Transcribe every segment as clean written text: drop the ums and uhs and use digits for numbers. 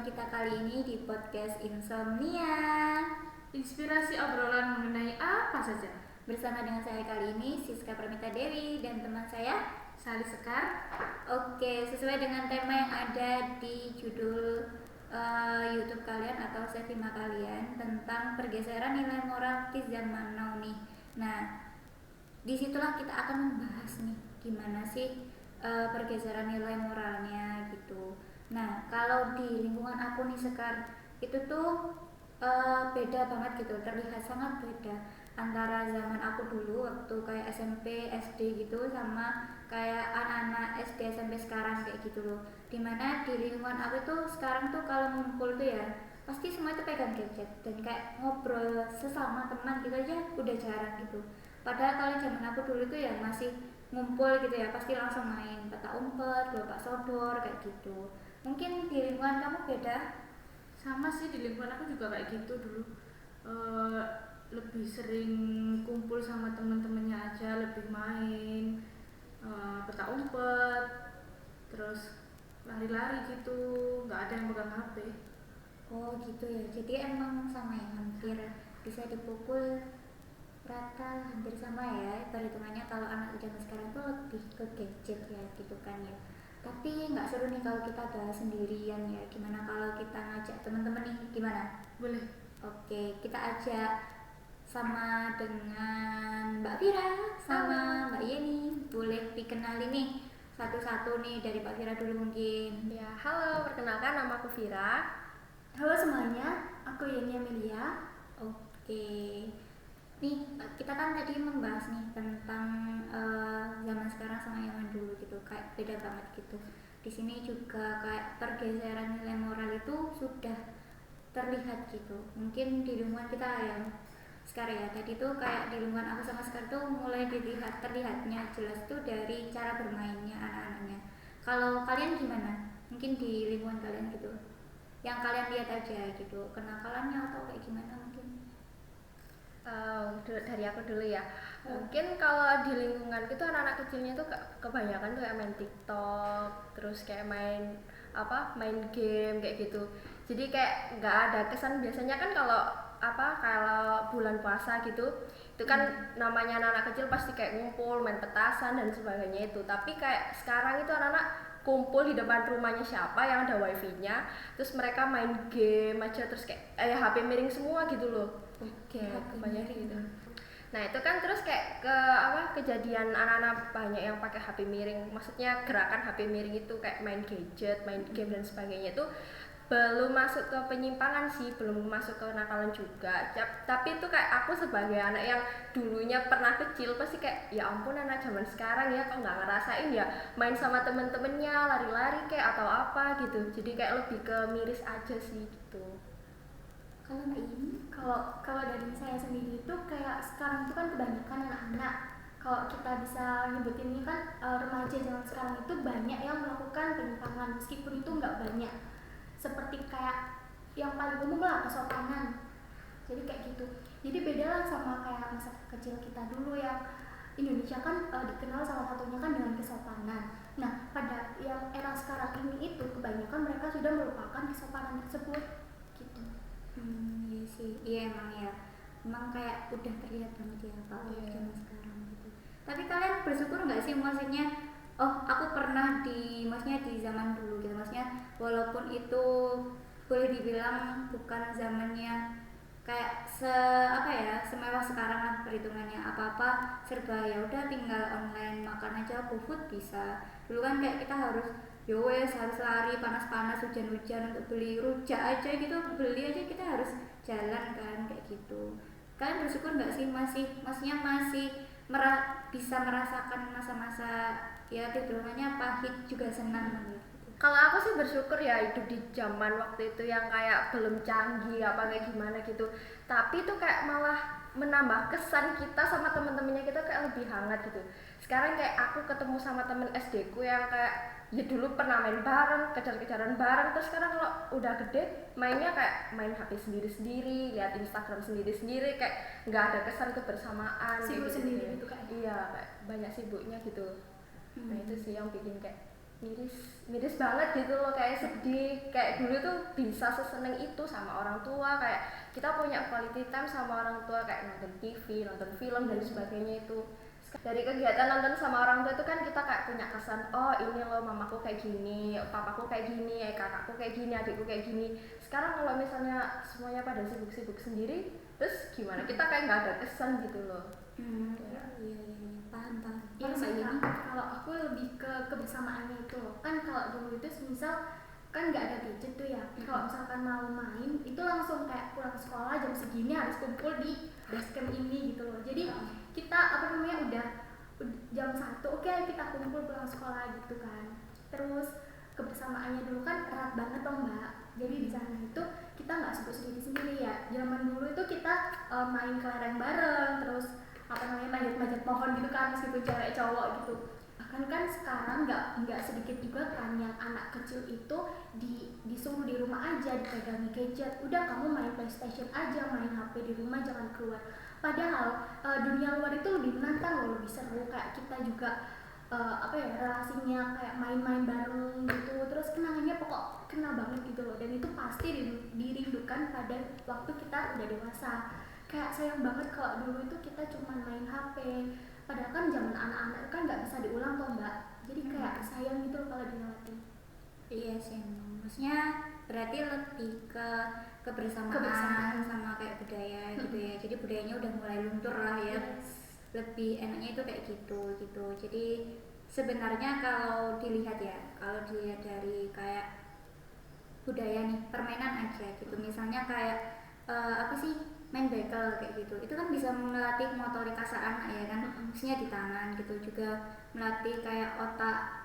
kita kali ini di podcast Insomnia. Inspirasi obrolan mengenai apa saja. Bersama dengan saya kali ini Siska Pramita Dewi dan teman saya Sali Sekar. Oke, sesuai dengan tema yang ada di judul YouTube kalian atau Sevima kalian tentang pergeseran nilai moral di zaman now nih. Nah, disitulah kita akan membahas nih gimana sih pergeseran nilai moralnya gitu. Nah, kalau di lingkungan aku nih Sekar, itu tuh beda banget gitu, terlihat sangat beda antara zaman aku dulu waktu kayak SMP, SD gitu sama kayak anak-anak SD, SMP sekarang kayak gitu loh. Dimana di lingkungan aku tuh sekarang tuh kalau ngumpul tuh ya pasti semua itu pegang gadget dan kayak ngobrol sesama teman gitu aja udah jarang gitu. Padahal kalau zaman aku dulu tuh ya masih ngumpul gitu ya, pasti langsung main petak umpet, gelombang sodor kayak gitu. Mungkin di lingkungan kamu beda? Sama sih, di lingkungan aku juga kayak gitu dulu. Lebih sering kumpul sama temen-temennya aja, lebih main petak umpet, terus lari-lari gitu, nggak ada yang pegang HP. Oh gitu ya, jadi emang sama ya, hampir bisa dipukul rata, hampir sama ya perhitungannya. Kalau anak zaman sekarang tuh lebih ke gadget ya gitu kan ya. Tapi nggak seru nih kalau kita bahas sendirian ya. Gimana kalau kita ngajak teman-teman nih, gimana? Boleh. Oke, kita ajak sama dengan Mbak Vira sama Mbak Yeni. Boleh dikenalin nih satu-satu nih, dari Mbak Vira dulu mungkin. Ya, halo, perkenalkan nama aku Vira. Halo semuanya, aku Yeni Amelia. Oke, nih kita kan tadi membahas nih tentang zaman sekarang sama zaman dulu gitu, kayak beda banget gitu. Di sini juga kayak pergeseran nilai moral itu sudah terlihat gitu. Mungkin di lingkungan kita ya sekarang ya, tadi tuh kayak di lingkungan aku sama sekarang tuh mulai terlihatnya jelas tuh dari cara bermainnya anak-anaknya. Kalau kalian gimana? Mungkin di lingkungan kalian gitu, yang kalian lihat aja gitu, kenakalannya atau kayak gimana mungkin? Dari aku dulu ya. Mungkin kalau di lingkungan itu anak-anak kecilnya tuh kebanyakan tuh kayak main TikTok, terus kayak main game kayak gitu. Jadi kayak nggak ada kesan. Biasanya kan kalau bulan puasa gitu, itu kan namanya anak-anak kecil pasti kayak ngumpul, main petasan dan sebagainya itu. Tapi kayak sekarang itu anak-anak kumpul di depan rumahnya siapa yang ada wifi-nya, terus mereka main game aja, terus kayak HP miring semua gitu loh. Oke, Kebanyakan gitu. Nah itu kan terus kayak kejadian anak-anak banyak yang pakai HP miring. Maksudnya gerakan HP miring itu kayak main gadget, main game dan sebagainya itu belum masuk ke penyimpangan sih, belum masuk ke nakalan juga. Tapi itu kayak aku sebagai anak yang dulunya pernah kecil pasti kayak ya ampun anak zaman sekarang ya kok nggak ngerasain ya main sama temen-temennya lari-lari kayak atau apa gitu. Jadi kayak lebih ke miris aja sih gitu. Kalau Mbak ini? Kalau dari saya sendiri itu kayak sekarang itu kan kebanyakan anak-anak. Kalau kita bisa nyebutin ini kan remaja zaman sekarang itu banyak yang melakukan penyimpangan, meskipun itu nggak banyak. Seperti kayak yang paling umum lah, kesopanan. Jadi kayak gitu. Jadi beda lah sama kayak masa kecil kita dulu yang Indonesia kan dikenal salah satunya kan dengan kesopanan. Nah, pada yang era sekarang ini itu kebanyakan mereka sudah melupakan kesopanan tersebut gitu. Iya sih, iya emang ya, emang kayak udah terlihat banget ya kalau zaman sekarang gitu. Tapi kalian bersyukur nggak sih, maksudnya aku pernah maksudnya di zaman dulu gitu, maksudnya walaupun itu boleh dibilang bukan zamannya kayak semewah sekarang lah perhitungannya, apa-apa serba ya udah tinggal online, makan aja GoFood bisa. Dulu kan kayak kita harus harus lari panas-panas, hujan-hujan untuk beli rujak aja gitu, beli aja kita harus jalan kan kayak gitu. Kalian bersyukur nggak sih maksudnya masih bisa merasakan masa-masa ya perjuangannya pahit juga senang gitu. Kalau aku sih bersyukur ya hidup di zaman waktu itu yang kayak belum canggih apa kayak gimana gitu. Tapi itu kayak malah menambah kesan kita sama temen-temennya kita kayak lebih hangat gitu. Sekarang kayak aku ketemu sama temen SD ku yang kayak ya dulu pernah main bareng, kejar-kejaran bareng, terus sekarang kalau udah gede mainnya kayak main HP sendiri-sendiri, lihat Instagram sendiri-sendiri, kayak nggak ada kesan kebersamaan. Sibuk gitu sendiri gitu kan. Iya, kayak banyak sibuknya gitu. Nah itu sih yang bikin kayak miris banget gitu loh, kayak sedih. Kayak dulu tuh bisa seseneng itu sama orang tua, kayak kita punya quality time sama orang tua, kayak nonton TV, nonton film dan sebagainya itu. Dari kegiatan nonton sama orang tua itu kan kita kayak punya kesan, oh ini loh mamaku kayak gini, papaku kayak gini, kakakku kayak gini, adikku kayak gini. Sekarang kalau misalnya semuanya pada sibuk-sibuk sendiri, terus gimana, kita kayak nggak ada kesan gitu loh. Iya, paham. Iya Kalau sih Mbak Yeni? Kak, kalau aku lebih ke kebersamaannya itu loh. Kan kalau dulu itu misal kan nggak ada gadget tuh ya. Kalau misalkan mau main itu langsung kayak pulang sekolah jam segini harus kumpul di basecamp ini gitu loh. Jadi kita apa namanya udah jam 1 oke kita kumpul pulang sekolah gitu kan. Terus kebersamaannya dulu kan erat banget loh Mbak. Jadi di sana itu kita nggak sendiri ya. Zaman dulu itu kita main kelereng bareng, terus apa namanya manjat-manjat pohon gitu kan meskipun cewek cowok gitu. Bahkan kan sekarang nggak sedikit juga kan yang anak kecil itu disuruh di rumah aja dipegangi gadget. Udah kamu main PlayStation aja, main HP di rumah jangan keluar. Padahal dunia luar itu lebih menantang loh, lebih seru, kayak kita juga apa ya relasinya kayak main-main bareng gitu, terus kenangannya pokok kena banget gitu loh, dan itu pasti dirindukan pada waktu kita udah dewasa. Kayak sayang banget kalau dulu itu kita cuma main HP, padahal kan zaman anak-anak kan nggak bisa diulang toh Mbak, jadi kayak sayang gitu loh kalau dilewati. Iya sih, maksudnya berarti lebih ke kebersamaan sama kayak budaya gitu ya. Jadi budayanya udah mulai luntur lah ya. Lebih enaknya itu kayak gitu. Jadi sebenarnya kalau dilihat dari kayak budaya nih, permainan aja gitu. Misalnya kayak apa sih, main bekel kayak gitu. Itu kan bisa melatih motorikas anak ya kan, maksudnya di tangan gitu, juga melatih kayak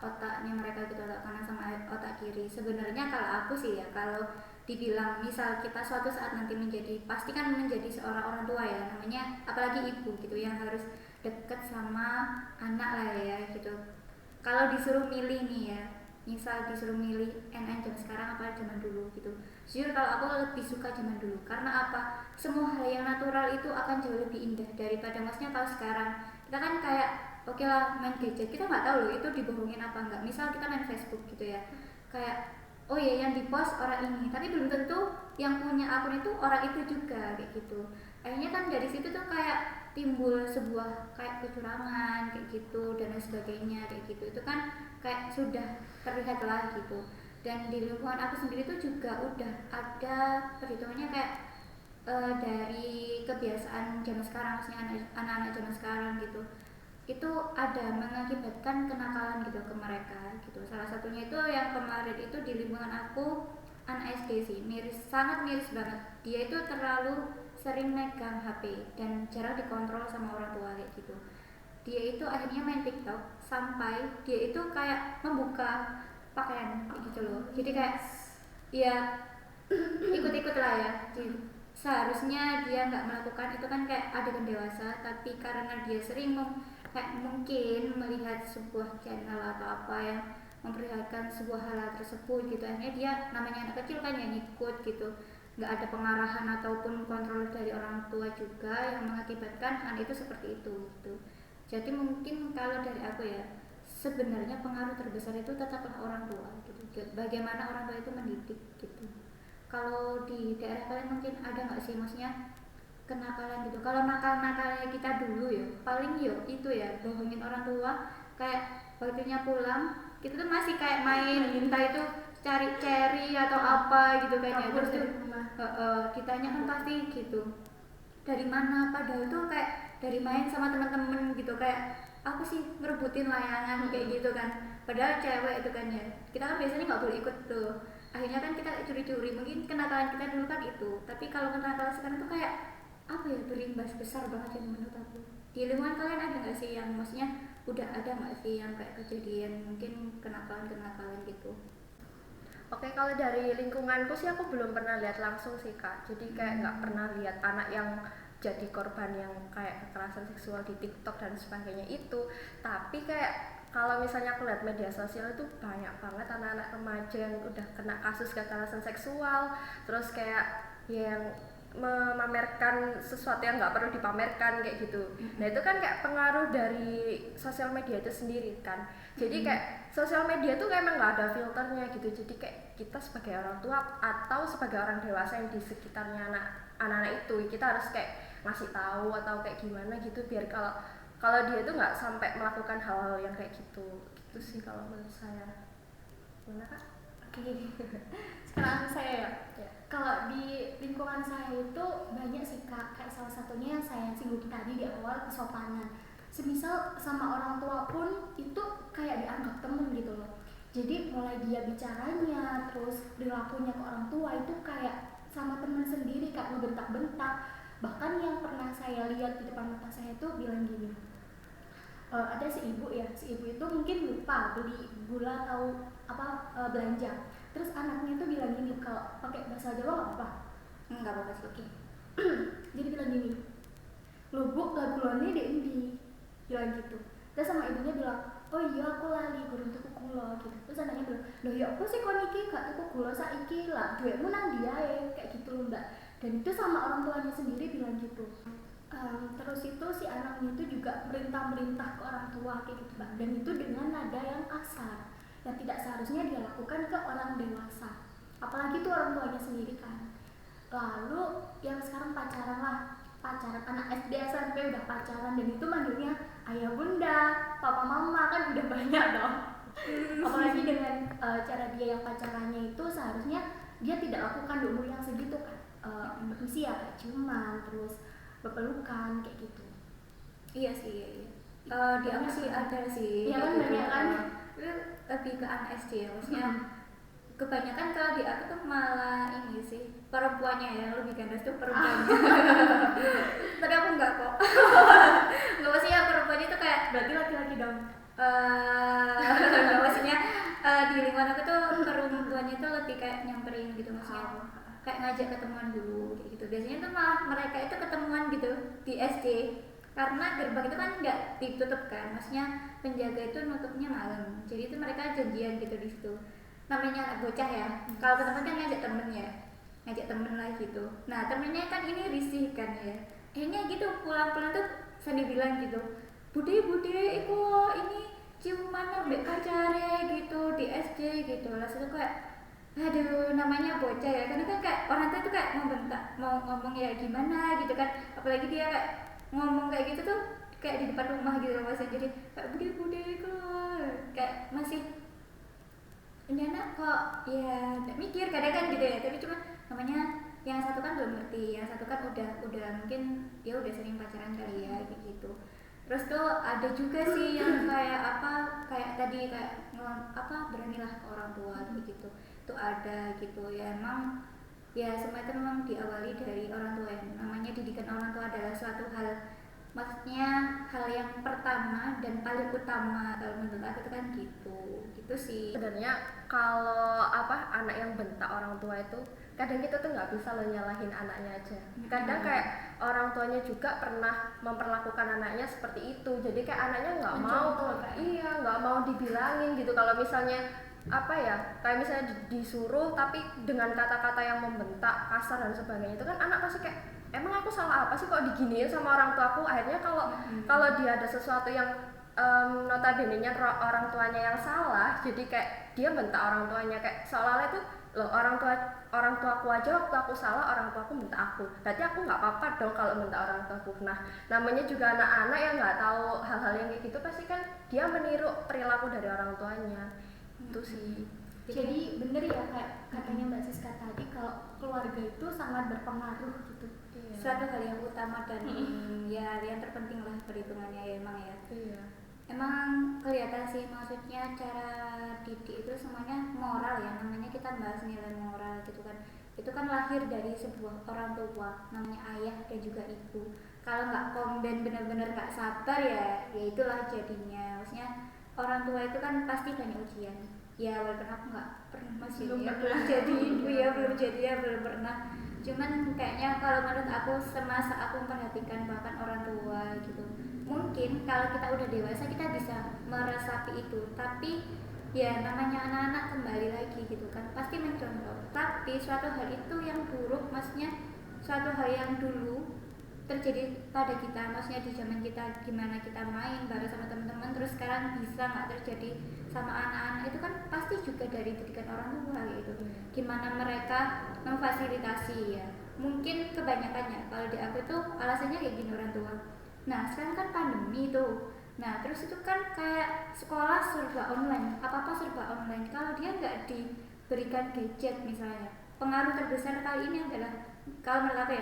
otaknya mereka gitu, otak kanan sama otak kiri. Sebenarnya kalau aku sih ya, kalau dibilang misal kita suatu saat nanti pasti kan menjadi seorang orang tua ya, namanya apalagi ibu gitu yang harus deket sama anak lah ya gitu. Kalau disuruh milih nih ya, misal disuruh milih NN jam sekarang apa zaman dulu gitu, jujur kalau aku lebih suka zaman dulu. Karena apa, semua hal yang natural itu akan jauh lebih indah daripada maksudnya kalau sekarang kita kan kayak oke lah main gadget, kita nggak tahu loh itu dibohongin apa enggak. Misal kita main Facebook gitu ya, kayak oh ya yang dipost orang ini, tapi belum tentu yang punya akun itu orang itu juga kayak gitu. Akhirnya kan dari situ tuh kayak timbul sebuah kayak kecurangan kayak gitu dan lain sebagainya kayak gitu. Itu kan kayak sudah terlihat lah gitu. Dan di lingkungan aku sendiri tuh juga udah ada perhitungannya kayak dari kebiasaan zaman sekarang, maksudnya anak-anak zaman sekarang gitu, itu ada mengakibatkan kenakalan gitu ke mereka gitu. Salah satunya itu yang kemarin itu di lingkungan aku, anak SD sih, sangat miris banget. Dia itu terlalu sering megang HP dan jarang dikontrol sama orang tua kayak gitu. Dia itu akhirnya main TikTok sampai dia itu kayak membuka pakaian kayak gitu loh. Jadi kayak ya ikut-ikut lah ya. Seharusnya dia nggak melakukan itu kan, kayak adegan dewasa, tapi karena dia sering kayak mungkin melihat sebuah channel atau apa yang memperlihatkan sebuah hal tersebut gitu, akhirnya dia namanya anak kecil kan yang ikut gitu, nggak ada pengarahan ataupun kontrol dari orang tua juga yang mengakibatkan anak itu seperti itu gitu. Jadi mungkin kalau dari aku ya, sebenarnya pengaruh terbesar itu tetaplah orang tua gitu, bagaimana orang tua itu mendidik gitu. Kalau di daerah kalian mungkin ada nggak sih, maksudnya kenakalan gitu? Kalau nakal-nakalnya kita dulu ya paling itu ya bohongin orang tua, kayak waktunya pulang kita tuh masih kayak main entah itu cari cherry atau apa gitu kan ya, terus tuh ditanya kan pasti gitu dari mana, padahal tuh kayak dari main sama teman-teman gitu, kayak apa sih ngerebutin layangan kayak gitu kan, padahal cewek itu kan ya, kita kan biasanya nggak boleh ikut tuh. Akhirnya kan kita curi-curi, mungkin kenakalan kita dulu kan itu, tapi kalau kenakalan sekarang tuh kayak apa ya, berimbas besar banget ya menurut aku. Di lingkungan kalian ada nggak sih yang maksudnya udah ada nggak sih yang kayak kejadian mungkin kenakalan gitu? Oke, kalau dari lingkunganku sih aku belum pernah lihat langsung sih Kak. Jadi kayak nggak pernah lihat anak yang jadi korban yang kayak kekerasan seksual di TikTok dan sebagainya itu. Tapi kayak kalau misalnya aku lihat media sosial itu banyak banget anak-anak remaja yang udah kena kasus kekerasan seksual. Terus kayak yang memamerkan sesuatu yang nggak perlu dipamerkan kayak gitu. Nah itu kan kayak pengaruh dari sosial media itu sendiri kan. Jadi kayak sosial media tuh kayak emang nggak ada filternya gitu. Jadi kayak kita sebagai orang tua atau sebagai orang dewasa yang di sekitarnya anak-anak itu, kita harus kayak ngasih tahu atau kayak gimana gitu biar kalau dia tuh nggak sampai melakukan hal-hal yang kayak gitu. Gitu sih kalau menurut saya. Gimana Kak? Oke, sekarang saya ya. Ya. Kalau di lingkungan saya itu banyak sih Kak, kayak salah satunya yang saya singgung tadi di awal, kesopanan. Semisal sama orang tua pun itu kayak dianggap temen gitu loh. Jadi mulai dia bicaranya, terus perilakunya ke orang tua itu kayak sama temen sendiri, kayak ngebentak-bentak. Bahkan yang pernah saya lihat di depan mata saya itu bilang gini, ada si ibu itu mungkin lupa beli gula atau belanja, terus anaknya itu bilang gini, kalau pakai bahasa Jawa nggak apa-apa. Nggak apa-apa sih. Oke. Jadi bilang gini, lu bu lah gulanya di endi, bilang gitu. Terus sama ibunya bilang, oh iya aku lali gurung tuku gula gitu. Terus anaknya bilang, loh ya apa sih kau niki gak tuku gula saiki lah, duitmu nang dia kayak gitu loh mbak. Dan itu sama orang tuanya sendiri bilang gitu. Terus itu si anaknya itu juga merintah ke orang tua kayak gitu Mbak. Dan itu dengan nada yang kasar, yang tidak seharusnya dia lakukan ke orang dewasa. Apalagi itu orang tuanya sendiri kan. Lalu yang sekarang pacaran anak SD SMP udah pacaran dan itu manggilnya ayah bunda, papa mama, kan udah banyak dong. Apalagi dengan cara dia yang pacarannya itu seharusnya dia tidak lakukan di umur yang segitu kan. Misi ya kayak ciuman, terus berpelukan kayak gitu. Iya sih, iya. Di aku sih ada sih. Iya kan, banyak kan. Itu lebih ke anak SD ya, maksudnya kebanyakan kalau di aku tuh malah ini sih perempuannya ya, lebih gandas tuh perempuannya. Tapi aku enggak kok. Enggak, maksudnya perempuannya tuh kayak Berarti laki-laki dong. enggak, maksudnya di lingkungan aku tuh perempuannya tuh lebih kayak nyamperin gitu, maksudnya kayak ngajak ketemuan dulu kayak gitu. Biasanya tuh malah mereka itu ketemuan gitu di SD karena gerbang itu kan nggak ditutup kan, maksudnya penjaga itu nutupnya malam, jadi itu mereka janjian gitu di situ. Namanya anak bocah ya, kalau ketemu kan ngajak temen lah gitu. Nah temennya kan ini risih kan ya, akhirnya gitu pulang-pulang tuh sambil bilang gitu, bude iku ini ciuman ambek pacare gitu di SD gitu. Langsung kayak aduh, namanya bocah ya, karena kan kayak orang tua itu kayak mau ngomong ya gimana gitu kan, apalagi dia kayak ngomong kayak gitu tuh kayak di depan rumah gitu loh, masih jadi kayak bude kayak masih ini anak kok ya nggak mikir kadang kan gitu ya. Tapi cuma namanya yang satu kan belum ngerti, yang satu kan udah mungkin dia udah sering pacaran kali ya kayak gitu. Terus tuh ada juga sih yang kayak tadi kayak beranilah ke orang tua gitu. Itu ada gitu ya, emang ya semua itu memang diawali dari orang tua ya. Namanya didikan orang tua adalah suatu hal, maksudnya hal yang pertama dan paling utama kalau menurut aku itu kan gitu sih. Sebenarnya kalau anak yang bentak orang tua itu kadang kita tuh nggak bisa lo nyalahin anaknya aja. Kadang kayak orang tuanya juga pernah memperlakukan anaknya seperti itu, jadi kayak anaknya nggak mau dibilangin gitu. Kalau misalnya kayak misalnya disuruh tapi dengan kata-kata yang membentak, kasar dan sebagainya, itu kan anak pasti kayak emang aku salah apa sih kok diginiin sama orang tuaku. Akhirnya kalau dia ada sesuatu yang notabene-nya orang tuanya yang salah, jadi kayak dia bentak orang tuanya, kayak seolah-olah itu loh orang tuaku aja waktu aku salah orang tuaku bentak aku, berarti aku nggak apa-apa dong kalau bentak orang tuaku. Nah namanya juga anak-anak yang nggak tahu hal-hal yang kayak gitu, pasti kan dia meniru perilaku dari orang tuanya. Itu sih. Jadi bener ya kayak katanya Mbak Siska tadi, kalau keluarga itu sangat berpengaruh gitu. Iya. Suatu hal yang utama dan ya yang terpenting lah perhitungannya ya, emang ya. Iya. Emang kelihatan sih, maksudnya cara didik itu semuanya moral ya, namanya kita bahas nilai moral gitu kan. Itu kan lahir dari sebuah orang tua, namanya ayah dan juga ibu. Kalau nggak dan benar-benar nggak sabar ya itulah jadinya. Maksudnya orang tua itu kan pasti banyak ujian. Ya walaupun aku nggak pernah belum jadi ibu ya, belum pernah. Cuman kayaknya kalau menurut aku semasa aku memperhatikan bahkan orang tua gitu, mungkin kalau kita udah dewasa kita bisa meresapi itu. Tapi ya namanya anak-anak kembali lagi gitu kan, pasti mencontoh. Tapi suatu hal itu yang buruk, maksudnya suatu hal yang dulu terjadi pada kita, maksudnya di zaman kita gimana kita main bareng sama teman-teman, terus sekarang bisa nggak terjadi sama anak-anak, itu kan pasti juga dari didikan orang tua gitu. Gimana mereka memfasilitasi ya, mungkin kebanyakannya kalau di aku tuh alasannya kayak gini orang tua. Nah sekarang kan pandemi tuh, nah terus itu kan kayak sekolah serba online, apa-apa serba online. Kalau dia nggak diberikan gadget misalnya, pengaruh terbesar kali ini adalah kalau menurut aku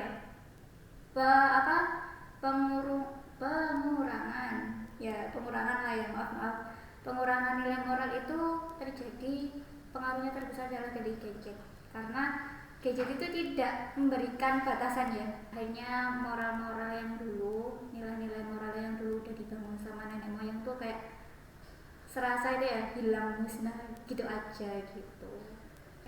ya pengurangan lah ya, maaf pengurangan nilai moral itu terjadi, pengaruhnya terbesar adalah dari gadget, karena gadget itu tidak memberikan batasan ya, hanya moral-moral yang dulu, nilai-nilai moral yang dulu udah dibangun sama nenek moyang tuh kayak serasa itu ya hilang musnah gitu aja gitu.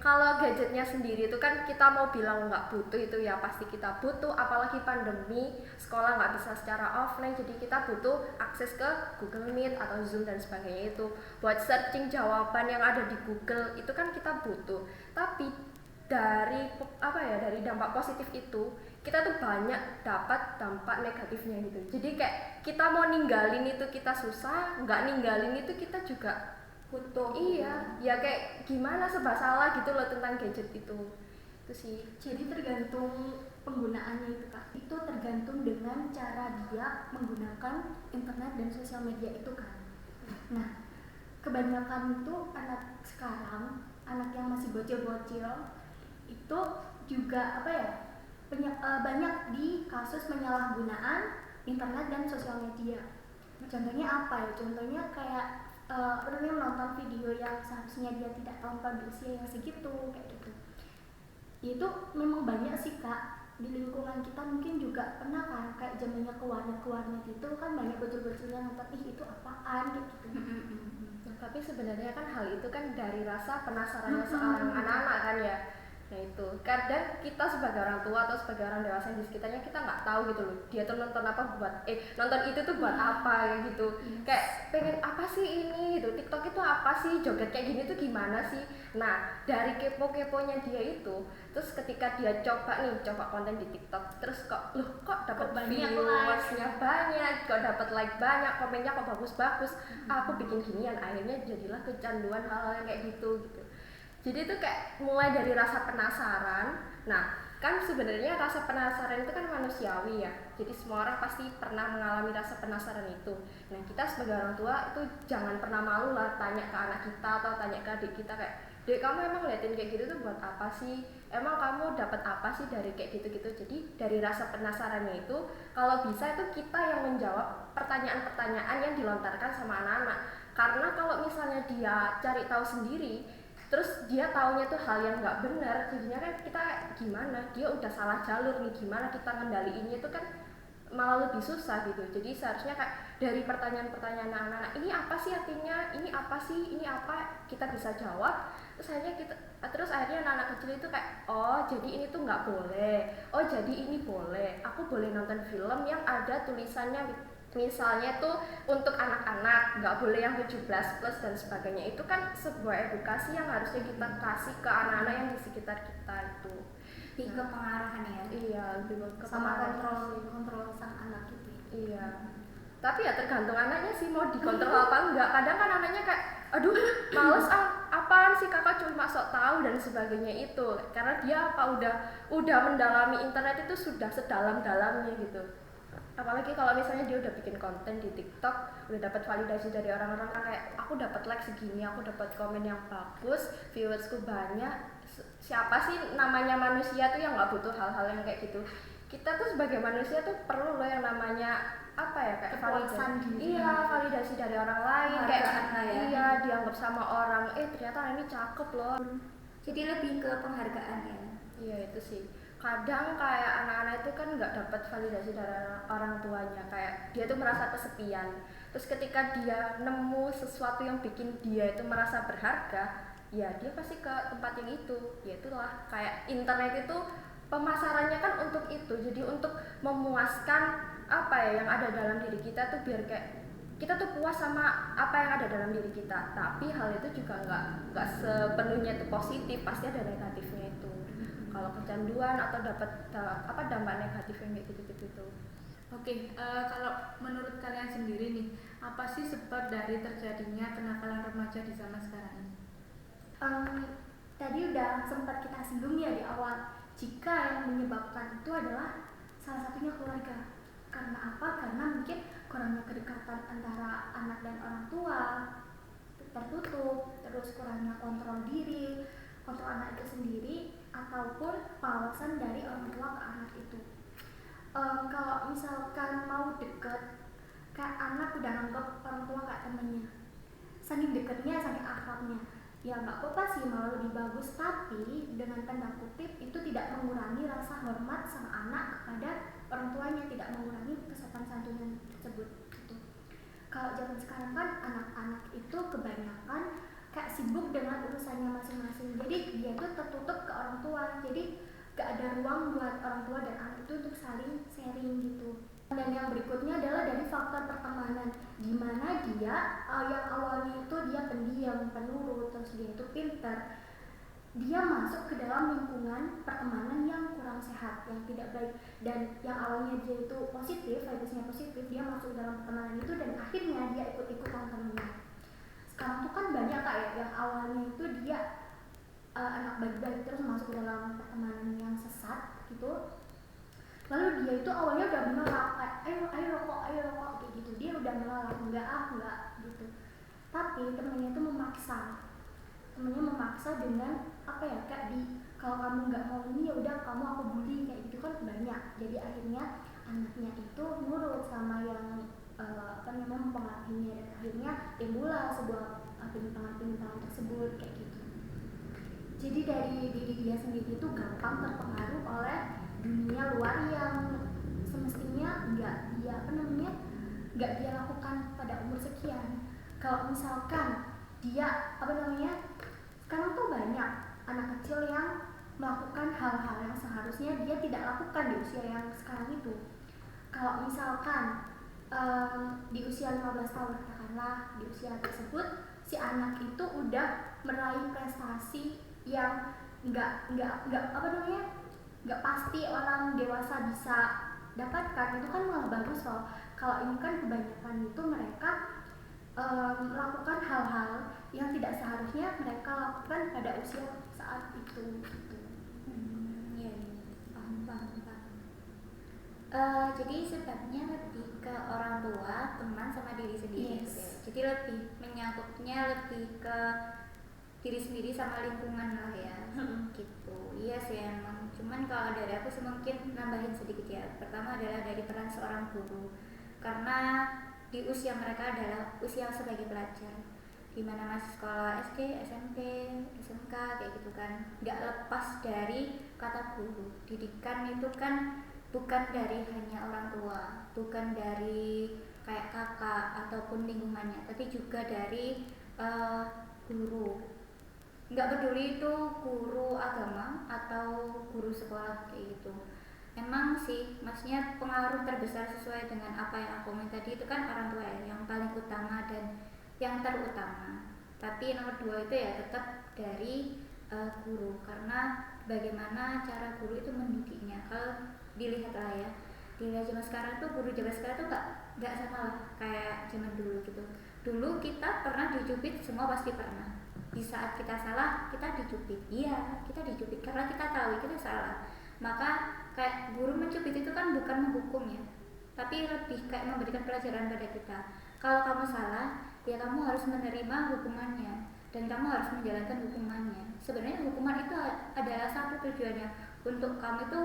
Kalau gadgetnya sendiri itu kan kita mau bilang nggak butuh, itu ya pasti kita butuh, apalagi pandemi, sekolah nggak bisa secara offline, jadi kita butuh akses ke Google Meet atau Zoom dan sebagainya. Itu buat searching jawaban yang ada di Google itu kan kita butuh. Tapi dari dari dampak positif itu kita tuh banyak dapat dampak negatifnya gitu. Jadi kayak kita mau ninggalin itu kita susah, nggak ninggalin itu kita juga Butuh. Iya, ya kayak gimana serba salah gitu loh tentang gadget itu sih. Jadi tergantung penggunaannya itu Kak. Itu tergantung dengan cara dia menggunakan internet dan sosial media itu kan. Nah, kebanyakan itu anak sekarang, anak yang masih bocil-bocil itu juga banyak di kasus penyalahgunaan internet dan sosial media. Contohnya apa ya? Contohnya kayak menonton video yang seharusnya dia tidak tonton di usia yang segitu, kayak gitu. Itu memang banyak sih Kak, di lingkungan kita mungkin juga pernah kan, kayak zamannya ke warnet gitu kan banyak bocil-bocil yang nonton, ih itu apaan kayak gitu. Nah, tapi sebenarnya kan hal itu kan dari rasa penasarannya seorang anak-anak kan ya. Nah itu kadang kita sebagai orang tua atau sebagai orang dewasa di sekitarnya kita nggak tahu gitu loh, dia tuh nonton itu tuh buat apa kayak gitu. Kayak pengen apa sih ini gitu, TikTok itu apa sih, joget kayak gini tuh gimana sih. Nah dari kepo-keponya dia itu, terus ketika dia coba konten di TikTok, terus kok dapat viewersnya banyak, kok dapat like banyak, komennya kok bagus-bagus, aku bikin ginian, akhirnya jadilah kecanduan hal-hal yang kayak gitu. Jadi itu kayak mulai dari rasa penasaran. Nah kan sebenarnya rasa penasaran itu kan manusiawi ya, jadi semua orang pasti pernah mengalami rasa penasaran itu. Nah kita sebagai orang tua itu jangan pernah malu lah tanya ke anak kita atau tanya ke adik kita kayak, dek kamu emang liatin kayak gitu tuh buat apa sih, emang kamu dapat apa sih dari kayak gitu-gitu. Jadi dari rasa penasarannya itu kalau bisa itu kita yang menjawab pertanyaan-pertanyaan yang dilontarkan sama anak-anak. Karena kalau misalnya dia cari tahu sendiri terus dia taunya tuh hal yang nggak benar, jadinya kan kita gimana, dia udah salah jalur nih, gimana kita ngendaliinnya itu kan malah lebih susah gitu. Jadi seharusnya kayak dari pertanyaan-pertanyaan anak-anak, ini apa sih artinya, ini apa sih, ini apa, kita bisa jawab. Terus akhirnya anak-anak kecil itu kayak, oh jadi ini tuh nggak boleh, oh jadi ini boleh, aku boleh nonton film yang ada tulisannya misalnya tuh untuk anak-anak, nggak boleh yang 17+ dan sebagainya. Itu kan sebuah edukasi yang harusnya kita kasih ke anak-anak yang di sekitar kita itu. Lebih ke pengarahan ya. Iya, lebih ke Sama pengarahan. kontrol sang anak gitu. Iya. Tapi ya tergantung anaknya sih mau dikontrol apa enggak. Kadang kan anaknya kayak, aduh males apaan sih kakak cuma sok tahu dan sebagainya itu. Karena dia udah mendalami internet itu sudah sedalam-dalamnya gitu. Apalagi kalau misalnya dia udah bikin konten di TikTok, udah dapat validasi dari orang-orang kan kayak, aku dapat like segini, aku dapat komen yang bagus, viewersku banyak. Siapa sih namanya manusia tuh yang nggak butuh hal-hal yang kayak gitu. Kita tuh sebagai manusia tuh perlu loh yang namanya kayak validasi. Iya, validasi dari orang lain, kayak iya dianggap sama orang, ternyata ini cakep loh. Jadi lebih ke penghargaan ya. Iya itu sih. Kadang kayak anak-anak itu kan nggak dapat validasi dari orang tuanya, kayak dia tuh merasa kesepian. Terus ketika dia nemu sesuatu yang bikin dia itu merasa berharga, ya dia pasti ke tempat yang itu. Ya itulah kayak internet itu pemasarannya kan untuk itu, jadi untuk memuaskan yang ada dalam diri kita tuh, biar kayak kita tuh puas sama apa yang ada dalam diri kita. Tapi hal itu juga nggak sepenuhnya itu positif, pasti ada negatifnya itu. kalau kecanduan atau dapat dampak negatif yang kayak gitu. Oke, kalau menurut kalian sendiri nih, apa sih sebab dari terjadinya kenakalan remaja di zaman sekarang ini? Tadi udah sempat kita singgung ya di awal, jika yang menyebabkan itu adalah salah satunya keluarga. Karena apa? Karena mungkin kurangnya kedekatan antara anak dan orang tua, tertutup, terus kurangnya kontrol diri, kontrol anak itu sendiri, ataupun pengawasan dari orang tua ke anak itu. Kalau misalkan mau deket, kayak anak udah nganggap orang tua kayak temennya, saking deketnya, saking akrabnya, ya nggak apa-apa sih, malah lebih bagus. Tapi dengan tanda kutip itu tidak mengurangi rasa hormat sang anak kepada orang tuanya, tidak mengurangi kesopan santunan tersebut gitu. Kalau zaman sekarang kan anak-anak itu kebanyakan kayak sibuk dengan urusannya masing-masing, jadi dia tuh tertutup ke orang tua, jadi gak ada ruang buat orang tua dan anak itu untuk saling sharing gitu. Dan yang berikutnya adalah dari faktor pertemanan, dimana dia yang awalnya itu dia pendiam, penurut, terus dia itu pintar, dia masuk ke dalam lingkungan pertemanan yang kurang sehat, yang tidak baik, dan yang awalnya dia itu positif, vibesnya positif, dia masuk dalam pertemanan itu dan akhirnya dia ikut-ikutan temennya. Sekarang tuh kan banyak kak ya, yang awalnya itu dia anak baik-baik terus masuk ke dalam pertemanan yang sesat gitu, lalu dia itu awalnya udah menolak, ayo rokok kayak gitu, dia udah menolak, enggak gitu, tapi temennya itu memaksa dengan apa ya, kayak kalau kamu nggak mau ini ya udah kamu aku bully kayak gitu kan banyak. Jadi akhirnya anaknya itu nurut sama yang mempengaruhinya, dan akhirnya timbullah sebuah penyimpangan tersebut kayak gitu. Jadi dari diri dia sendiri itu gampang terpengaruh oleh dunia luar yang semestinya nggak dia lakukan pada umur sekian. Kalau misalkan dia sekarang tuh banyak anak kecil yang melakukan hal-hal yang seharusnya dia tidak lakukan di usia yang sekarang itu. Kalau misalkan di usia 15 tahun katakanlah, di usia tersebut si anak itu udah meraih prestasi yang nggak pasti orang dewasa bisa dapatkan, itu kan malah bagus loh. Kalau ini kan kebanyakan itu mereka melakukan hal-hal yang tidak seharusnya mereka lakukan pada usia saat itu gitu. Ya, paham. Jadi sebabnya lebih ke orang tua, teman, sama diri sendiri. Yes. Gitu ya. Jadi lebih menyangkutnya lebih ke diri sendiri sama lingkungan lah ya. Gitu. Iya sih emang. Cuman kalau dari aku sih mungkin nambahin sedikit ya. Pertama adalah dari peran seorang guru. Karena di usia mereka adalah usia sebagai pelajar, dimana masih sekolah SD, SMP, SMK kayak gitu kan, nggak lepas dari kata guru. Didikan itu kan bukan dari hanya orang tua, bukan dari kayak kakak ataupun lingkungannya, tapi juga dari guru. Nggak peduli itu guru agama atau guru sekolah kayak gitu. Emang sih, maksudnya pengaruh terbesar sesuai dengan apa yang aku omongin tadi itu kan orang tua ya, yang paling utama dan yang terutama. Tapi nomor 2 itu ya tetap dari guru, karena bagaimana cara guru itu mendidiknya. Kalau dilihat lah ya, dilihat zaman sekarang tuh guru zaman sekarang tuh nggak sama lah kayak zaman dulu gitu. Dulu kita pernah dicubit, semua pasti pernah. Di saat kita salah kita dicubit, iya kita dicubit karena kita tahu kita salah. Maka kayak guru mencubit itu kan bukan menghukum ya, tapi lebih kayak memberikan pelajaran pada kita. Kalau kamu salah, ya kamu harus menerima hukumannya dan kamu harus menjalankan hukumannya. Sebenarnya hukuman itu adalah satu tujuannya, untuk kamu itu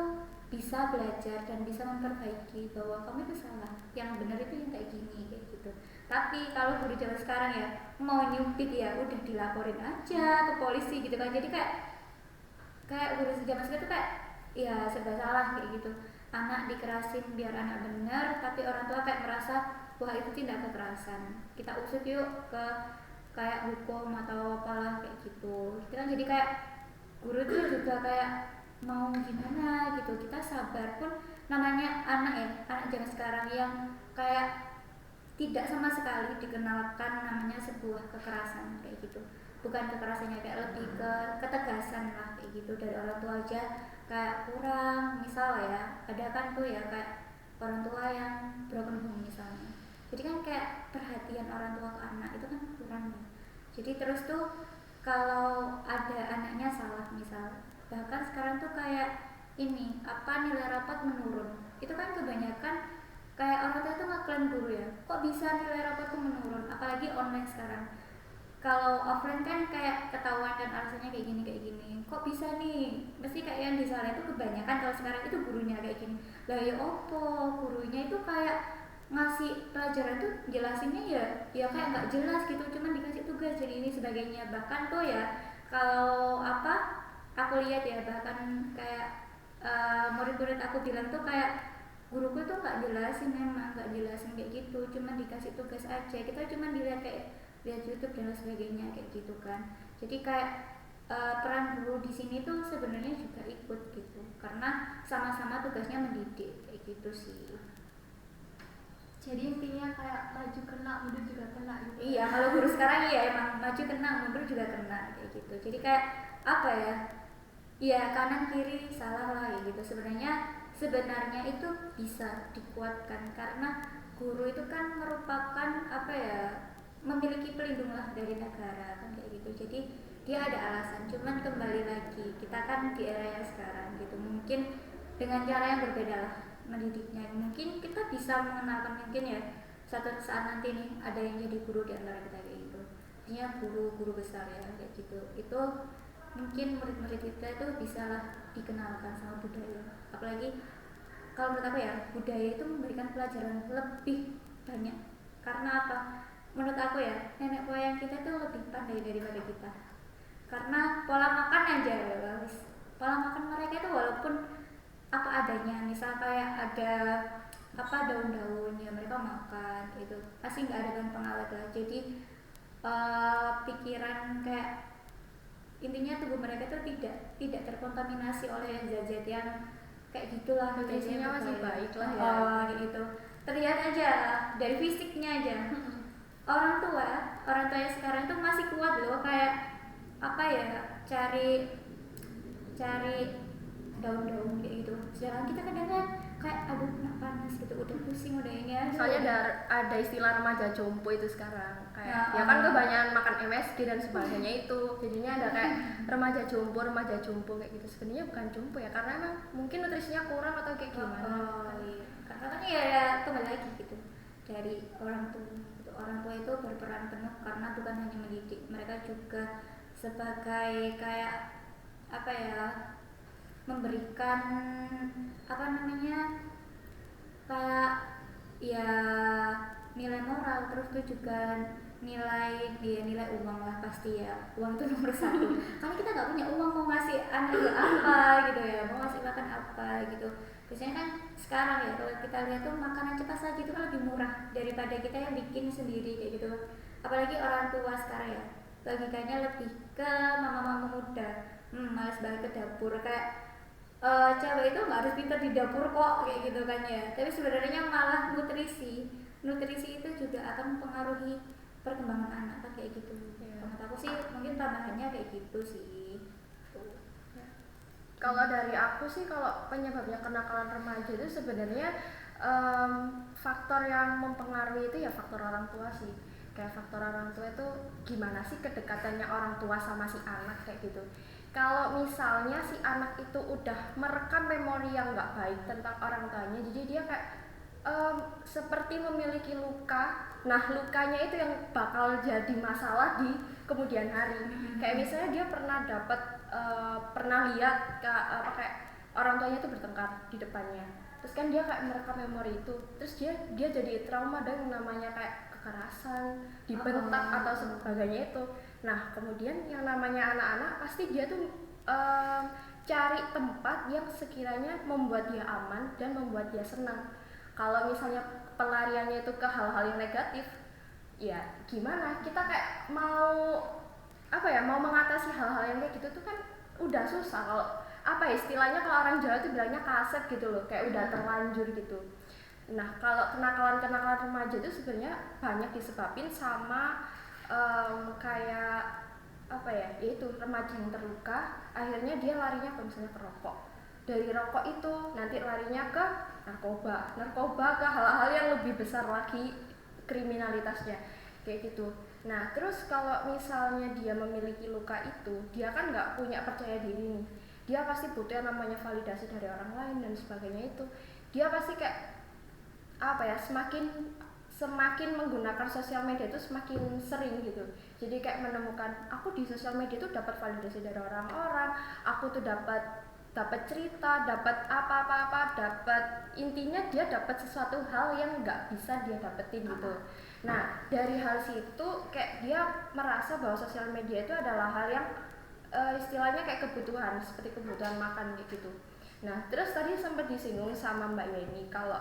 bisa belajar dan bisa memperbaiki bahwa kamu itu salah, yang benar itu yang kayak gini kayak gitu. Tapi kalau guru zaman sekarang ya mau nyubit ya udah dilaporin aja ke polisi gitu kan. Jadi kayak guru zaman sekarang tuh kayak ya serba salah kayak gitu. Anak dikerasin biar anak benar, tapi orang tua kayak merasa wah itu tindak kekerasan, kita usut yuk ke kayak hukum atau apalah kayak gitu. Kita kan jadi kayak guru tuh juga kayak mau gimana gitu. Kita sabar pun namanya anak ya, anak zaman sekarang yang kayak tidak sama sekali dikenalkan namanya sebuah kekerasan kayak gitu. bukan kekerasannya, kayak lebih ke ketegasan lah kayak gitu dari orang tua aja kayak kurang. Misal ya ada kan tuh ya kayak orang tua yang broken home misalnya, jadi kan kayak perhatian orang tua ke anak itu kan kurang ya. Jadi terus tuh kalau ada anaknya salah misal, bahkan sekarang tuh kayak ini apa nilai rapat menurun, itu kan kebanyakan kayak orang tua tuh ngeklaim guru ya, kok bisa nilai rapatku menurun, apalagi online sekarang. Kalau offline kan kayak ketahuan kan alasannya kayak gini, kok bisa nih, mesti kayak yang disalahin itu kebanyakan kalau sekarang itu gurunya kayak gini lah ya. Opo gurunya itu kayak ngasih pelajaran tuh jelasinnya ya kayak nggak jelas gitu, cuman dikasih tugas jadi ini sebagainya. Bahkan tuh ya kalau apa aku lihat ya, bahkan kayak murid-murid aku bilang tuh kayak guruku tuh nggak jelasin, memang nggak jelasin kayak gitu, cuman dikasih tugas aja, kita cuman dilihat kayak lihat YouTube dan sebagainya kayak gitu kan. Jadi kayak peran guru di sini tuh sebenarnya juga ikut gitu, karena sama-sama tugasnya mendidik kayak gitu sih. Jadi intinya kayak maju kena, mundur juga kena gitu. Iya, kalau guru sekarang iya emang maju kena, mundur juga kena kayak gitu. Jadi kayak apa ya? Iya, kanan kiri salah lah kayak gitu. Sebenarnya itu bisa dikuatkan karena guru itu kan merupakan apa ya? Memiliki pelindung lah dari negara kan kayak gitu. Jadi dia ada alasan, cuman kembali lagi kita kan di era yang sekarang gitu, mungkin dengan cara yang berbeda lah mendidiknya. Mungkin kita bisa mengenalkan, mungkin ya suatu saat nanti nih ada yang jadi guru di antara kita kayak gitu, artinya guru-guru besar ya kayak gitu, itu mungkin murid-murid kita itu bisa lah dikenalkan sama budaya. Apalagi kalau menurut aku ya, budaya itu memberikan pelajaran lebih banyak. Karena apa? Menurut aku ya, nenek moyang kita itu lebih pandai daripada kita. Karena pola makan aja ya guys, pola makan mereka itu walaupun apa adanya, misal kayak ada apa daun-daun ya mereka makan itu pasti nggak ada bahan pengawet lah. Jadi pikiran kayak intinya tubuh mereka itu tidak terkontaminasi oleh zat-zat yang kayak gitulah, nutrisinya masih baik lah ya. gitu. Terlihat aja dari fisiknya aja. Orang tua yang sekarang tuh masih kuat loh, kayak apa ya, cari daun-daun kayak gitu. Sedangkan kita kadang kan kayak aduh kena panas gitu, udah pusing udah ini aja. Soalnya ada istilah remaja jompo itu sekarang, kayak ya kan kebanyakan makan MSG dan sebagainya itu, jadinya ada kayak remaja jompo kayak gitu. Sebenarnya bukan jompo ya, karena emang mungkin nutrisinya kurang atau kayak gimana. Iya. Karena kan ya kembali lagi gitu dari orang tua gitu. Orang tua itu berperan penuh karena bukan hanya mendidik, mereka juga sebagai kayak apa ya, memberikan apa namanya kayak ya nilai moral, terus tuh juga nilai uang lah pasti ya, uang itu nomor satu. Karena kita nggak punya uang mau ngasih anak apa gitu ya, mau ngasih makan apa gitu. Biasanya kan sekarang ya kalau kita lihat tuh makanan cepat saji itu kan lebih murah daripada kita yang bikin sendiri kayak gitu. Apalagi orang tua sekarang ya, logikanya lebih ke mama-mama muda, malas banget ke dapur, kayak cewek itu nggak harus pintar di dapur kok kayak gitu kan ya. Tapi sebenarnya malah nutrisi itu juga akan mempengaruhi perkembangan anak kan kayak gitu. Menurut aku sih mungkin tambahannya kayak gitu sih. Kalau dari aku sih, kalau penyebabnya kenakalan remaja itu sebenarnya faktor yang mempengaruhi itu ya faktor orang tua sih. Kayak faktor orang tua itu gimana sih kedekatannya orang tua sama si anak kayak gitu. Kalau misalnya si anak itu udah merekam memori yang nggak baik tentang orang tuanya, jadi dia kayak seperti memiliki luka. Nah, lukanya itu yang bakal jadi masalah di kemudian hari. Kayak misalnya dia pernah lihat kayak orang tuanya itu bertengkar di depannya. Terus kan dia kayak merekam memori itu. Terus dia jadi trauma dengan namanya kayak kekerasan, dibentak atau sebagainya itu. Nah, kemudian yang namanya anak-anak pasti dia tuh cari tempat yang sekiranya membuat dia aman dan membuat dia senang. Kalau misalnya pelariannya itu ke hal-hal yang negatif, ya gimana? Kita kayak mau mengatasi hal-hal yang kayak gitu tuh kan udah susah. Kalau istilahnya kalau orang Jawa tuh bilangnya kaset gitu loh, kayak udah terlanjur gitu. Nah, kalau kenakalan remaja itu sebenarnya banyak disebabin sama kayak apa ya, yaitu remaja yang terluka, akhirnya dia larinya ke misalnya ke rokok. Dari rokok itu nanti larinya ke narkoba ke hal-hal yang lebih besar lagi kriminalitasnya kayak gitu. Nah terus kalau misalnya dia memiliki luka itu, dia kan nggak punya percaya diri nih, dia pasti butuh yang namanya validasi dari orang lain dan sebagainya. Itu dia pasti kayak apa ya, semakin menggunakan sosial media itu semakin sering gitu. Jadi kayak menemukan, aku di sosial media itu dapat validasi dari orang-orang, aku tuh dapat cerita, dapat apa-apa, dapat, intinya dia dapat sesuatu hal yang nggak bisa dia dapetin gitu. Nah dari hal situ kayak dia merasa bahwa sosial media itu adalah hal yang istilahnya kayak kebutuhan, seperti kebutuhan makan kayak gitu. Nah terus tadi sempat disinggung sama Mbak Yeni kalau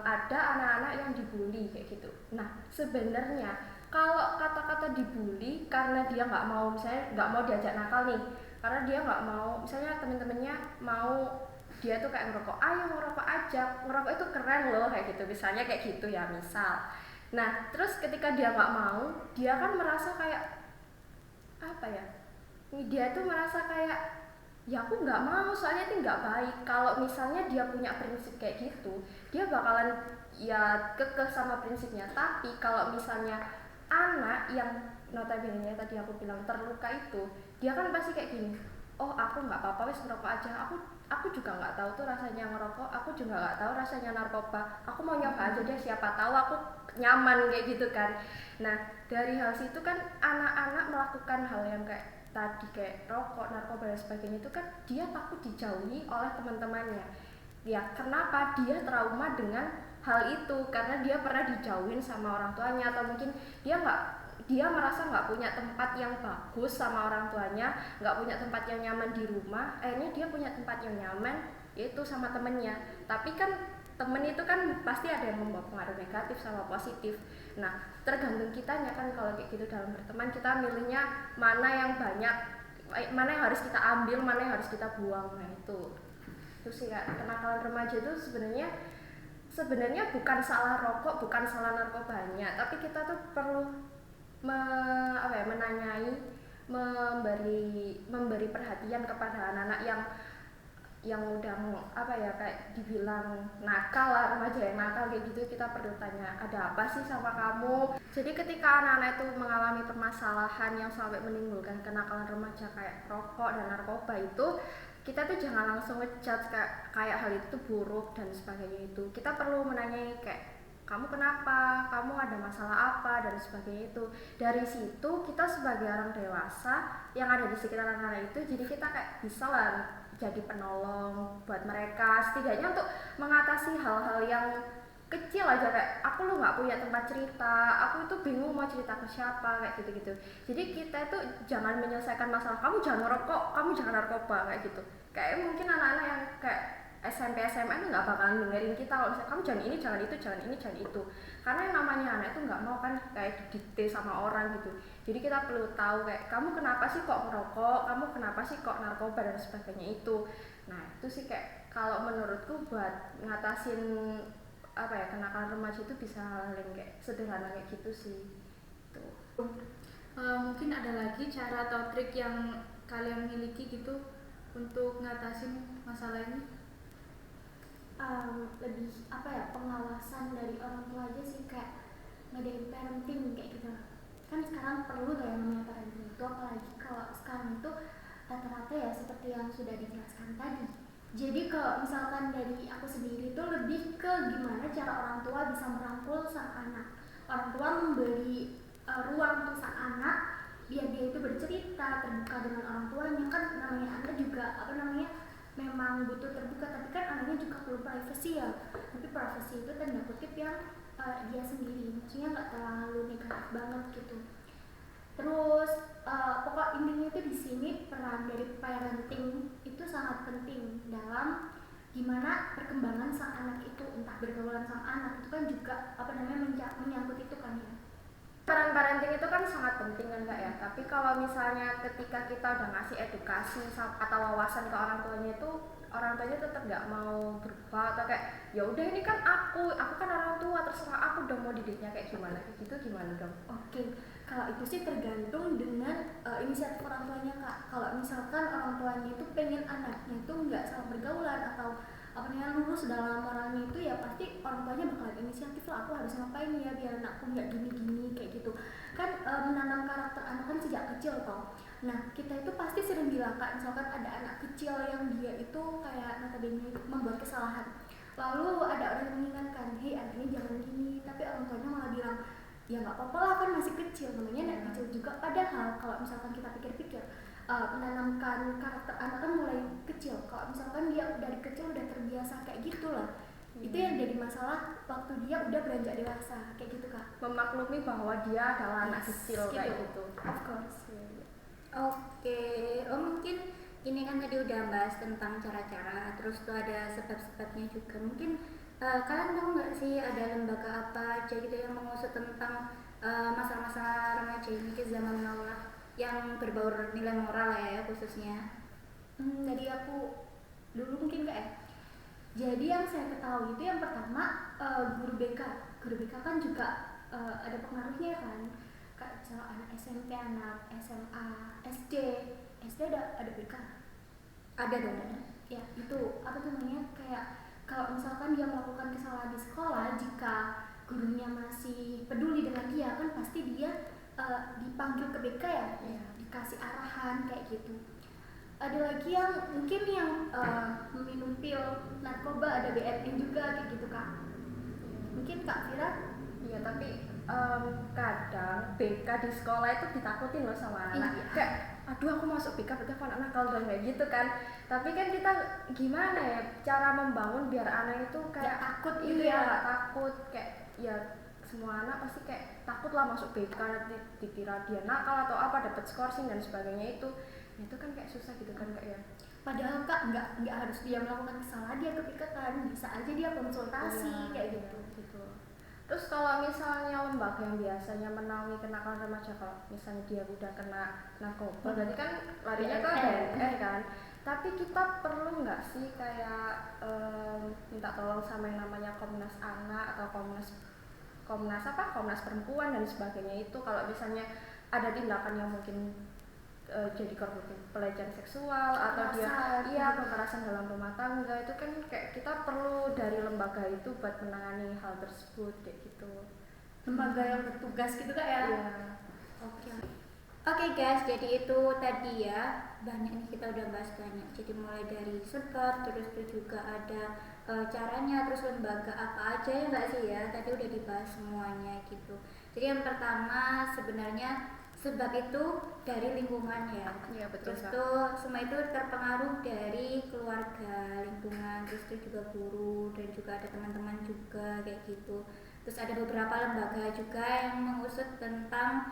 ada anak-anak yang dibully kayak gitu. Nah sebenarnya kalau kata-kata dibully karena dia nggak mau, misalnya nggak mau diajak nakal nih, karena dia nggak mau, misalnya temen-temennya mau dia tuh kayak ngerokok, ayo ngerokok aja, ngerokok itu keren loh kayak gitu, misalnya kayak gitu ya misal. Nah terus ketika dia nggak mau, dia kan merasa kayak apa ya, dia tuh merasa kayak ya aku nggak mau soalnya itu nggak baik. Kalau misalnya dia punya prinsip kayak gitu, dia bakalan ya kekeh sama prinsipnya. Tapi kalau misalnya anak yang notabene tadi aku bilang terluka itu, dia kan pasti kayak gini, oh aku nggak apa-apa wes ngerokok aja, aku juga nggak tahu tuh rasanya ngerokok, aku juga nggak tahu rasanya narkoba, aku mau nyoba aja deh, siapa tahu aku nyaman kayak gitu kan. Nah dari hal situ kan anak-anak melakukan hal yang kayak tadi kayak rokok, narkoba dan sebagainya itu kan dia takut dijauhi oleh teman-temannya. Ya kenapa dia trauma dengan hal itu, karena dia pernah dijauhin sama orang tuanya, atau mungkin dia merasa nggak punya tempat yang bagus sama orang tuanya, nggak punya tempat yang nyaman di rumah. Akhirnya dia punya tempat yang nyaman yaitu sama temennya. Tapi kan temen itu kan pasti ada yang membawa pengaruh negatif sama positif. Nah tergantung kitanya kan kalau kayak gitu dalam berteman, kita milihnya mana yang banyak, mana yang harus kita ambil, mana yang harus kita buang. Nah itu sih Kak, kenakalan remaja itu sebenarnya bukan salah rokok, bukan salah narkobanya, tapi kita tuh perlu menanyai, memberi perhatian kepada anak-anak yang udah kayak dibilang nakal lah, remaja yang nakal kayak gitu. Kita perlu tanya, ada apa sih sama kamu? Jadi ketika anak-anak itu mengalami permasalahan yang sampai menimbulkan kenakalan remaja kayak rokok dan narkoba itu, kita tuh jangan langsung ngejudge kayak hal itu tuh buruk dan sebagainya. Itu kita perlu menanyai kayak, kamu kenapa, kamu ada masalah apa dan sebagainya. Itu dari situ kita sebagai orang dewasa yang ada di sekitar anak-anak itu, jadi kita kayak bisa lah jadi penolong buat mereka, setidaknya untuk mengatasi hal-hal yang kecil aja, kayak aku lu nggak punya tempat cerita, aku itu bingung mau cerita ke siapa, kayak gitu-gitu. Jadi kita itu jangan menyelesaikan masalah, kamu jangan ngerokok, kamu jangan narkoba, kayak gitu. Kayak mungkin anak-anak yang kayak SMP SMA itu nggak bakalan dengerin kita kalau misalnya kamu jangan ini, jangan itu, jangan ini, jangan itu, karena yang namanya anak itu nggak mau kan kayak didikte sama orang gitu. Jadi kita perlu tahu kayak, kamu kenapa sih kok ngerokok, kamu kenapa sih kok narkoba dan sebagainya itu. Nah itu sih kayak kalau menurutku buat ngatasin kenakalan remaja itu bisa hal yang kayak sederhana kayak gitu sih. Tuh. Mungkin ada lagi cara atau trik yang kalian miliki gitu untuk ngatasin masalah ini? Lebih pengawasan dari orang tua aja sih, kayak ngadain parenting kayak gitu. Kan sekarang perlu ya namanya parenting itu, apalagi kalau sekarang itu rata-rata ya seperti yang sudah dijelaskan tadi. Jadi kalau misalkan dari aku sendiri itu lebih ke gimana cara orang tua bisa merangkul sang anak. Orang tua memberi ruang untuk sang anak biar dia itu bercerita terbuka dengan orang tuanya. Kan namanya anak juga memang butuh terbuka, tapi kan anaknya juga perlu privacy ya. Tapi privacy itu tanda kutip yang dia sendiri, maksudnya nggak terlalu negatif banget gitu. Terus pokok intinya itu di sini peran dari parenting itu sangat penting dalam gimana perkembangan sang anak itu, entah pergaulan sang anak itu kan juga menyangkut itu kan ya. Peran parenting itu kan sangat penting kan Kak ya, tapi kalau misalnya ketika kita udah ngasih edukasi atau wawasan ke orang tuanya itu, orang tuanya tetap nggak mau berubah atau kayak ya udah ini kan aku kan orang tua, terserah aku dong mau didiknya kayak gimana, kayak gitu gimana dong? Oke, Kalau itu sih tergantung dengan inisiatif orang tuanya kak. Kalau misalkan orang tuanya itu pengen anaknya itu nggak salah pergaulan atau apa namanya lurus dalam moralnya itu, ya pasti orang tuanya bakalan inisiatif lah, aku harus ngapain ya biar anakku nggak gini-gini kayak gitu kan. Menanam karakter anak kan sejak kecil toh. Nah kita itu pasti sering bilang kak, misalkan ada anak kecil yang dia itu kayak notabene membuat kesalahan, lalu ada orang yang mengingatkan, hei anak ini jangan gini, tapi orang tuanya malah bilang ya nggak apa-apa lah kan masih kecil, namanya anak kecil juga. Padahal kalau misalkan kita pikir-pikir, menanamkan karakter anak kan mulai kecil. Kalau misalkan dia dari kecil udah terbiasa kayak gitu lah, itu yang jadi masalah waktu dia udah beranjak dewasa kayak gitu kak. Memaklumi bahwa dia adalah anak kecil kayak gitu. Of course. Oke, mungkin ini kan tadi udah bahas tentang cara-cara, terus tuh ada sebab-sebabnya juga. Mungkin kalian tahu nggak sih ada lembaga apa aja gitu yang mengusut tentang masalah-masalah remaja ini ke zaman now lah, yang berbaur nilai moral ya khususnya. Dari aku dulu mungkin kak ya. Jadi yang saya ketahui itu yang pertama guru BK. Guru BK kan juga ada pengaruhnya kan. Kayak misalnya anak SMP, anak SMA, SD ada BK. Ada dong. Ya itu apa tuh namanya, kayak kalau misalkan dia melakukan kesalahan di sekolah, jika gurunya masih peduli dengan dia kan pasti dia dipanggil ke BK ya, dikasih arahan kayak gitu. Ada lagi yang mungkin yang meminum pil narkoba, ada BNN juga kayak gitu kak. Mungkin Kak Vira? Iya, tapi kadang BK di sekolah itu ditakutin loh sama anak. Iya. Kayak, aduh aku masuk BK berarti aku anak nakal dan kayak gitu kan. Tapi kan kita gimana ya cara membangun biar anak itu kayak Nggak takut gitu iya, ya. nggak takut, kayak ya semua anak pasti kayak takut lah masuk BK, nanti dikira dia nakal atau apa, dapat skorsing dan sebagainya itu. Nah, itu kan kayak susah gitu kan kak ya. Padahal kak nggak harus dia melakukan kesalahan dia ke BK kan, bisa aja dia konsultasi Iya, kayak iya, gitu. Terus kalau misalnya lembaga yang biasanya menaungi kenakalan remaja, kalau misalnya dia udah kena narkoba, berarti kan larinya ke BNN kan. Tapi kita perlu nggak sih kayak minta tolong sama yang namanya Komnas Anak atau Komnas Perempuan dan sebagainya itu, kalau misalnya ada tindakan yang mungkin jadi korban pelecehan seksual atau dia kekerasan dalam rumah tangga, itu kan kayak kita perlu dari lembaga itu buat menangani hal tersebut kayak gitu. Lembaga yang bertugas gitu kak ya. Iya. Oke guys, jadi itu tadi ya, banyak nih kita udah bahas banyak. Jadi mulai dari sebab, terus itu juga ada caranya, terus lembaga apa aja ya nggak sih ya, tadi udah dibahas semuanya gitu. Jadi yang pertama sebenarnya sebab itu dari lingkungan ya. Iya betul. Terus tuh semua itu terpengaruh dari keluarga, lingkungan, terus itu juga guru dan juga ada teman-teman juga kayak gitu. Terus ada beberapa lembaga juga yang mengusut tentang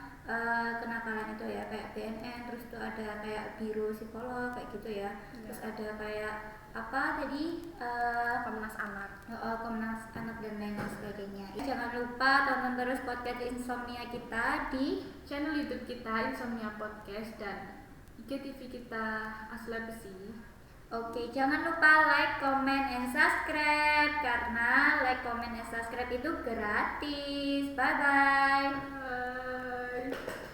kenakalan itu ya, kayak BNN, terus itu ada kayak biro psikolog kayak gitu ya. Terus ada kayak apa tadi Komnas Anak. Komnas Anak dan lain sebagainya. Jangan lupa tonton terus podcast Insomnia kita di channel YouTube kita Insomnia Podcast dan IGTV kita Aslabesi. Oke, jangan lupa like, comment, and subscribe karena like, comment, and subscribe itu gratis. Bye bye. Bye.